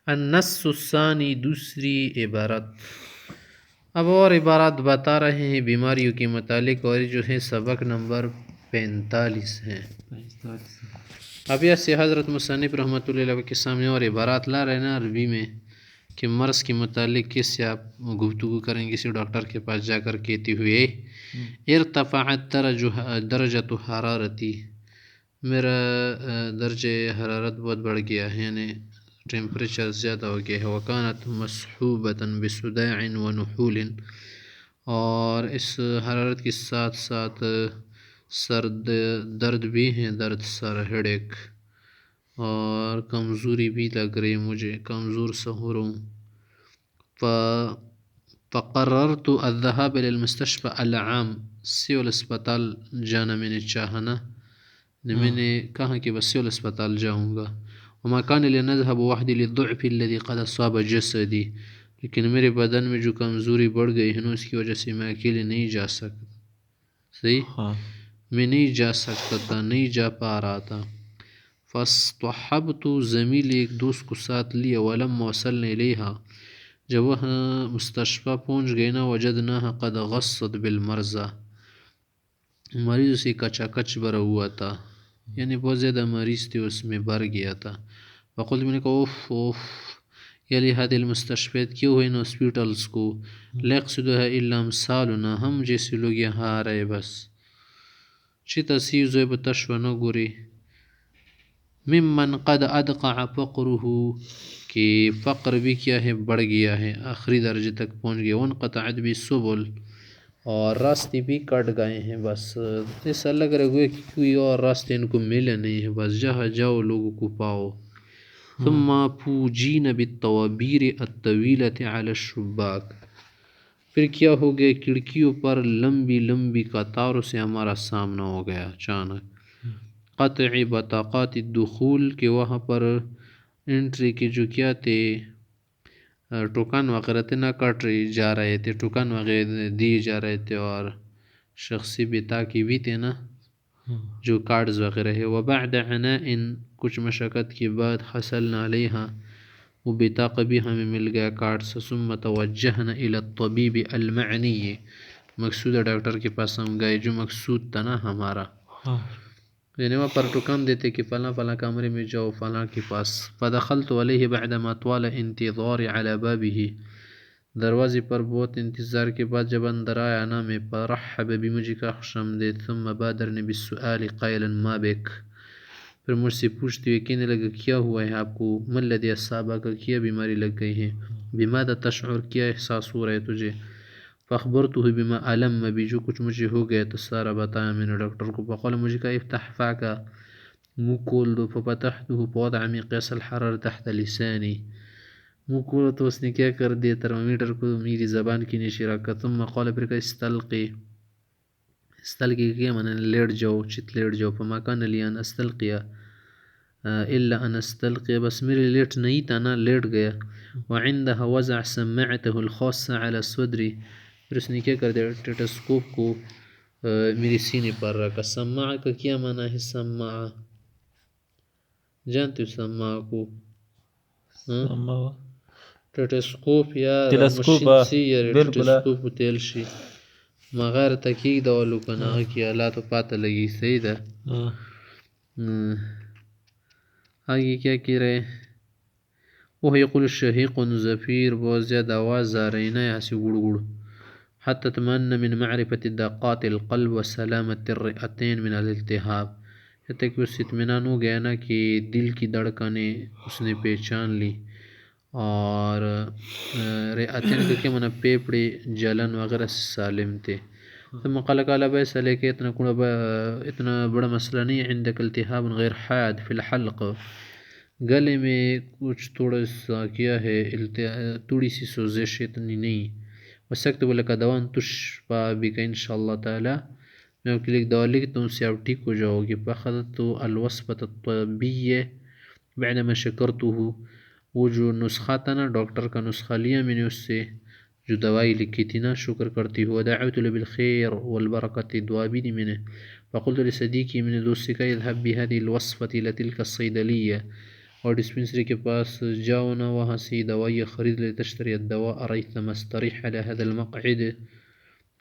النص الثانی، دوسری عبارت. اب اور عبارات بتا رہے ہیں بیماریوں کے متعلق، اور جو ہے سبق نمبر 45 ہے. اب یہ سے حضرت مصنف رحمۃ اللہ علیہ کے سامنے اور عبارات لا رہے نا عربی میں کہ مرض کے متعلق کس سے آپ گفتگو کریں کسی ڈاکٹر کے پاس جا کر کہتے ہوئے ارتفعت درجۃ حرارتی، میرا درجہ حرارت بہت بڑھ گیا ہے، یعنی ٹیمپریچر زیادہ ہو گیا ہے. وکانت مصحوبۃ بصداع ونحول، اور اس حرارت کے ساتھ ساتھ سر درد بھی ہیں، درد سر ہیڈیک، اور کمزوری بھی لگ رہی مجھے، کمزور سا ہو رہا ہوں. فقررت الذهاب الى المستشفى العام، سول اسپتال جانا میں نے چاہنا، میں نے کہا کہ بس سول اسپتال جاؤں گا. وما كان لنذهب وحدي للضعف الذي قد اصاب جسدي، لیکن میرے بدن میں جو کمزوری بڑھ گئی ہے نا اس کی وجہ سے میں اکیلے نہیں جا سکتا. صحیح، میں نہیں جا سکتا تھا، نہیں جا پا رہا تھا. فاصطحبت زمیل، ایک دوست کو ساتھ لیا. ولما وصلنا الیہا، جب وہ مستشفیٰ پہنچ گئے نا، وجدناها قد غصت بالمرضى، مریض سے کچا کچ بھرا ہوا تھا، یعنی بہت زیادہ مریض تھے، اس میں بھر گیا تھا. فقلت، میں نے کہا اوف اوف یلی هذه المستشفیات، کیوں ہے ان ہاسپیٹلس کو، لا يقصدها الا امثالنا، ہم جیسے لوگ یہاں آ رہے بس چی تصیب زوی بتشوہ نہ گوری. ممن قد ادقع فقره، کہ فقر بھی کیا ہے، بڑھ گیا ہے، آخری درجے تک پہنچ گیا. وانقطعت بالسبل، اور راستے بھی کٹ گئے ہیں، بس ایسا لگ رہا ہے کہ کوئی اور راستے ان کو ملے نہیں ہے، بس جہاں جاؤ لوگوں کو پاؤ. ثم فوجین بالطوابیر الطویلۃ علی الشباک، پھر کیا ہو گیا، کھڑکیوں پر لمبی لمبی قطاروں سے ہمارا سامنا ہو گیا اچانک. قطع بطاقات الدخول، کہ وہاں پر انٹری کے جو کیا تھے ٹوکن وغیرہ تھے نہ کٹ جا رہے تھے، ٹوکن وغیرہ دیے جا رہے تھے، اور شخصی بطاقے بھی تھے نا جو کارڈز وغیرہ ہے. وبعد عناء، کچھ مشقت کے بعد، حصلنا علیہا، وہ بطاقہ بھی ہمیں مل گیا کارڈ سے. ثم توجہنا الی الطبیب المعنی، مقصودہ ڈاکٹر کے پاس ہم گئے جو مقصود تھا نا ہمارا، یعنی وہاں پر ٹکان دیتے کہ فلاں فلاں کمرے میں جاؤ فلاں کے پاس. فدخلت علیہ بعدما طال انتظار علی بابہ، دروازے پر بہت انتظار کے بعد جب اندر آیا نا میں، فرحب بھی، مجھے کا خوش آمدید. ثم بادرنی بالسؤال قائلا ما بک، پھر مجھ سے پوچھتے ہوئے کہنے لگا کیا ہوا ہے آپ کو. ما الذی اصابک، کیا بیماری لگ گئی ہے. بماذا تشعر، کیا احساس ہو رہا ہے تجھے. فاخبرته بما علم بھی، جو کچھ مجھے ہو گیا تو سارا بتایا میں نے ڈاکٹر کو. فقال، مجھے کہا افتح فاک، منہ کھول دو. ففتحته فوضع مقیاس الحرارة تحت لسانی، منہ کھولو تو اس نے کیا کر دیا، ترمامیٹر کو میری زبان کے نیچے رکھا. ثم قال، پھر کہا استلقی، استلقی کیا معنی لیٹ جاؤ، چت لیٹ جاؤ. فما كان لي ان استلقي الا ان استلقي، بس میرے لیٹ نہیں تھا نا، لیٹ گیا. وعندها وضع سماعته الخاصة على صدري، پھر اس نے کیا کر دیا، ٹیٹاسکوپ کو میری سینے پر رکھا. سماع کا کیا معنی ہے، سماع جانتے ہو سماع کو، ٹیٹاسکوپ یا مشین سی یا ٹیٹاسکوپ تیل شی مغار تحقیق دولو کنا کی اللہ تو پاتہ لگی. صحیح دا آگے کیا کہہ رہے. وہ یقول الشہیق زفیر، بہت زیادہ آواز آ رہی نا یہاں سے گڑ گڑ. حتی تمنا من معرفت دقات القلب و سلامت الرئتین من الالتحاب، حتی کہ اس اطمینان ہو گیا نا کہ دل کی دھڑکنیں اس نے پہچان لی، اور رئتین کا کیا معنی، پیپڑے جلن وغیرہ سے سالم تھے. ثم قال، قال بیس علیک، اتنا بڑا مسئلہ نہیں، عندك التحاب غیر حاد فی الحلق، گلے میں کچھ تھوڑا سا کیا ہے، تھوڑی سی سوزش، اتنی نہیں. وسکتب لک دوان تشفا بک انشاءاللہ تعالی، میں آپ کے لیے دوا لکھتا ہوں، سے آپ ٹھیک ہو جاؤ گے. فاخذت الوصفۃ الطبیہ بعدما شکرته، وہ جو نسخہ تھا نا ڈاکٹر کا نسخہ لیا میں نے اس سے، جو دوائی لکھی تھی نا، شکر کرتی ہوا. دعوت له بالخیر والبرکۃ، دعا بھی دی میں نے. فقلت لصدیقی، میں نے دوست سے کہا اذهب بهذه الوصفة الى تلك الصیدلیہ، اور ڈسپنسری کے پاس جاؤ نا، وہاں سے دوائیں خرید لے. تشتری الدواء ريثما استريح على هذا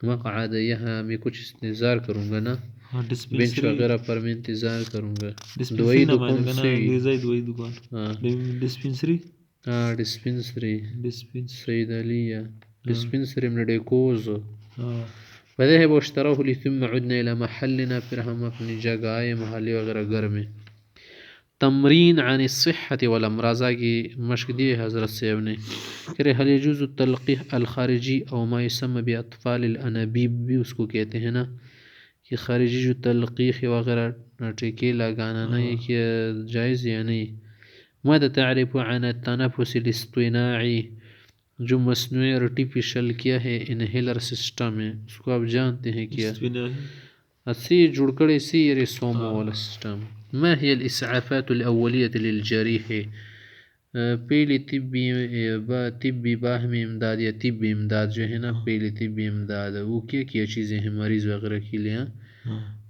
مقعد، یہاں میں کچھ انتظار کروں گا نا، بینچ وغیرہ پر میں انتظار کروں گا. دوائی دکان سے ہاں ڈسپنسری ہاں ڈسپنسری سید علیہ ڈسپنسری میڈیکوز. فذهب واشتروه لي ثم عدنا إلى محلنا، پھر ہم اپنی جگہ آئے محلے وغیرہ گھر میں. تمرین عن الصحة والامراض کی مشق دی حضرت صاحب نے. کہ هل يجوز التلقيح الخارجی او ما يسمى باطفال الانابیب، بھی اس کو کہتے ہیں نا کہ خارجی جو تلقیح وغیرہ ٹیکے لگانا نا، یہ کہ جائز یا نہیں. ماذا تعرف عن التنفس الاصطناعی، جو مصنوعی آرٹیفیشل کیا ہے انہیلر سسٹم ہے، اس کو آپ جانتے ہیں کیا؟ اسی جڑ کڑے سی یہ سومو والا سسٹم. ما هي الاسعافات الاولیة للجریح، پہلی طبی باہمی امداد یا طبی امداد جو ہے نا، پہلی طبی امداد وہ کیا چیزیں ہیں مریض وغیرہ کے لیے؟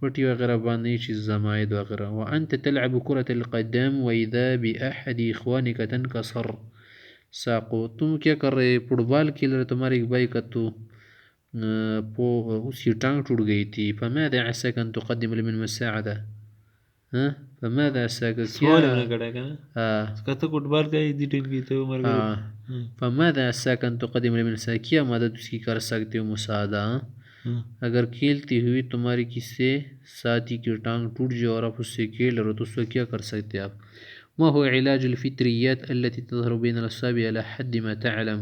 پٹی وغیرہ باندھنے چیز زمائد وغیرہ. وانت تلعب كرة القدم واذا باحد اخوانك تنكسر ساقو، تم کیا کر رہے فٹ بال کھیل رہے، تمہارے ایک بھائی کا تو اس کی ٹانگ ٹوٹ گئی تھی. فماذا عساك ان تقدم له من مساعدة؟ فماذا عساك فماذا عساك ان تقدم له من مساعدة، کیا مدد اس کی کر سکتے ہو مساعدہ؟ اگر کھیلتی ہوئی تمہاری کسی ساتھی کی ٹانگ ٹوٹ جائے اور آپ اس سے کھیل رہے ہو تو اس کو کیا کر سکتے آپ؟ ما هو علاج الفطریات التي تظهر بين الاصابع على حد ما تعلم،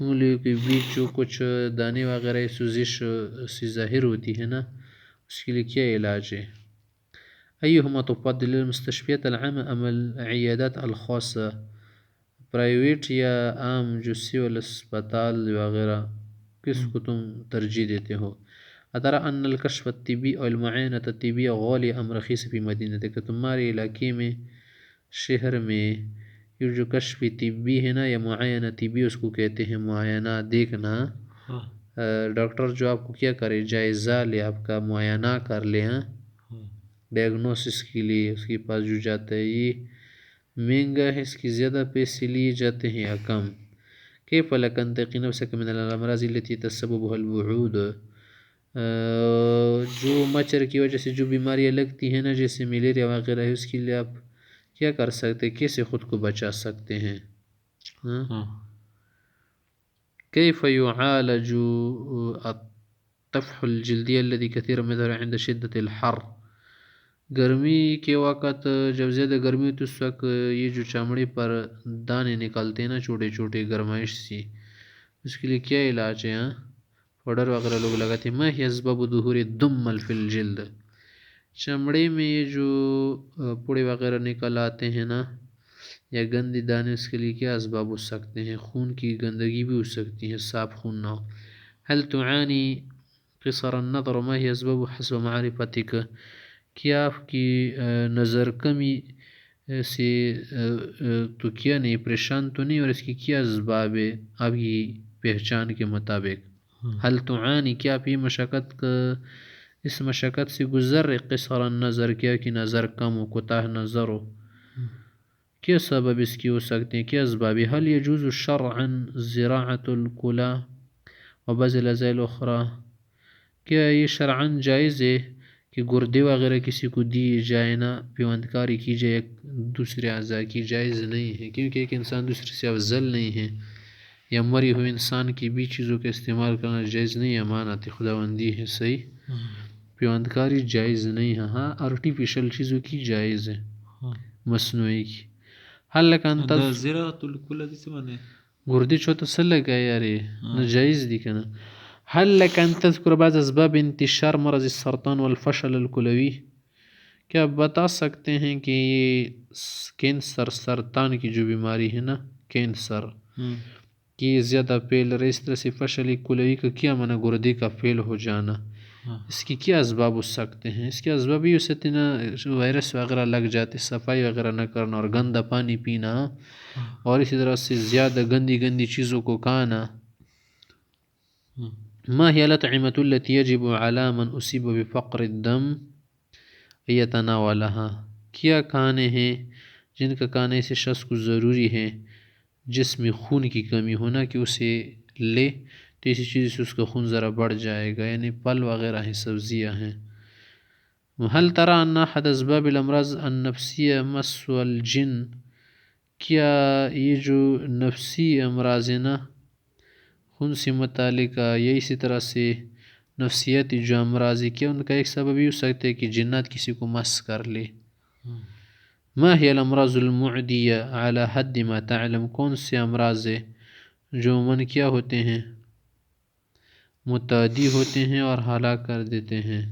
انگلیوں کے بیچ جو کچھ دانے وغیرہ سوزش سے ظاہر ہوتی ہے نا، اس کے لیے کیا علاج ہے؟ ایہما تفضل المستشفیات العامة ام العیادات الخاصة، پرائیویٹ یا عام جو سیول اسپتال وغیرہ، کس کو تم ترجیح دیتے ہو؟ اترى ان الكشف الطبی اور المعائنة الطبیہ غالی ام رخیص فی مدینتک، کہ تمہارے علاقے میں شہر میں یہ جو کشف طبی ہے نا یا معائنہ طبی اس کو کہتے ہیں، معائنہ دیکھنا، ڈاکٹر جو آپ کو کیا کرے جائزہ لے، آپ کا معائنہ کر لے، ڈائگنوسس کے لیے اس کے پاس جو جاتا ہے، یہ مہنگا ہے، اس کی زیادہ پیسے لیے جاتے ہیں یا کم؟ کیف لک ان تقی نفسک من الامراض التي تسببها البعود، جو مچھر کی وجہ سے جو بیماریاں لگتی ہیں نا جیسے ملیریا وغیرہ ہے، اس کے لیے آپ کیا کر سکتے، کیسے خود کو بچا سکتے ہیں؟ کیف یعالج الطفح الجلدی الذي كثيرا ما يظهر عند شدة الحر، گرمی کے وقت جب زیادہ گرمی تو اس وقت یہ جو چمڑے پر دانے نکلتے ہیں نا چھوٹے چھوٹے گرمائش سی، اس کے لیے کیا علاج ہے؟ پاؤڈر وغیرہ لوگ لگاتے ہیں. ما هي اسباب ظهور الدم فی الجلد، چمڑے میں یہ جو پوڑے وغیرہ نکل آتے ہیں نا یا گندے دانے، اس کے لیے کیا اسباب ہو سکتے ہیں؟ خون کی گندگی بھی ہو سکتی ہے، صاف خون نہ ہو. هل تعانی قصر النظر، ما هي اسباب حسب معرفتک، کیا آپ کی نظر کمی سے تو کیا نہیں پریشان تو نہیں، اور اس کی کیا اسباب ہے آپ کی پہچان کے مطابق؟ حل تعانی، کیا آپ یہ مشقت اس مشقت سے گزر رہے، قصر النظر، کیا کی نظر کم ہو، کوتاہ نظر ہو، کیا سبب اس کی ہو سکتے ہیں، کیا اسباب؟ حل یجوز شرعا زراعة الکلى وبعض الاعضاء الاخرى، کیا یہ شرعاً جائز ہے کہ گردے وغیرہ کسی کو دی جائے نا، پیوندکاری کی جائے دوسرے اعضاء کی؟ جائز نہیں ہے، کیونکہ ایک انسان دوسرے سے افضل نہیں ہے، یا مری ہوئے انسان کی بھی چیزوں کا استعمال کرنا جائز نہیں ہے، امانت خداوندی ہے، صحیح، پیوندکاری جائز نہیں ہے. ہاں آرٹیفیشل چیزوں کی جائز ہے، مصنوعی کی. حل لک انت زراعت الکلى سے مانے گردے چھوٹا سا لگا یار، یہ جائز دی کنا. حل لک ان تذکر بعض اسباب انتشار مرض السرطان والفشل الکلوی، کیا بتا سکتے ہیں کہ یہ کینسر، سرطان کی جو بیماری ہے نا، کینسر کی زیادہ پھیل رہی، اس طرح سے فشل کلوی کا کیا معنی گردے کا فیل ہو جانا، اس کی کیا اسباب ہو سکتے ہیں؟ اس کے اسباب یہ ہو سکتے ہیں وائرس وغیرہ لگ جاتے، صفائی وغیرہ نہ کرنا اور گندا پانی پینا، اور اسی طرح سے زیادہ گندی چیزوں کو کھانا. ما هي الأطعمة التي يجب على من أصيب بفقر الدم يتناولها، کیا کھانے ہیں جن کا کھانا ایسے شخص کو ضروری ہے جس میں خون کی کمی ہونا کہ اسے لے تو اسی چیز سے اس کا خون ذرا بڑھ جائے گا، یعنی پھل وغیرہ ہیں، سبزیاں ہیں۔ هل ترى أن أحد أسباب الأمراض النفسية مس الجن؟ کیا یہ جو نفسی امراض ہیں نا ان سے متعلق یا اسی طرح سے نفسیاتی جو امراض ہے کیا ان کا ایک سبب یہ ہو سکتا ہے کہ جنات کسی کو مس کر لے؟ ما هي الامراض المعدیہ على حد ما تعلم، کون سے امراض ہے جو من کیا ہوتے ہیں، متعدی ہوتے ہیں اور ہلاک کر دیتے ہیں؟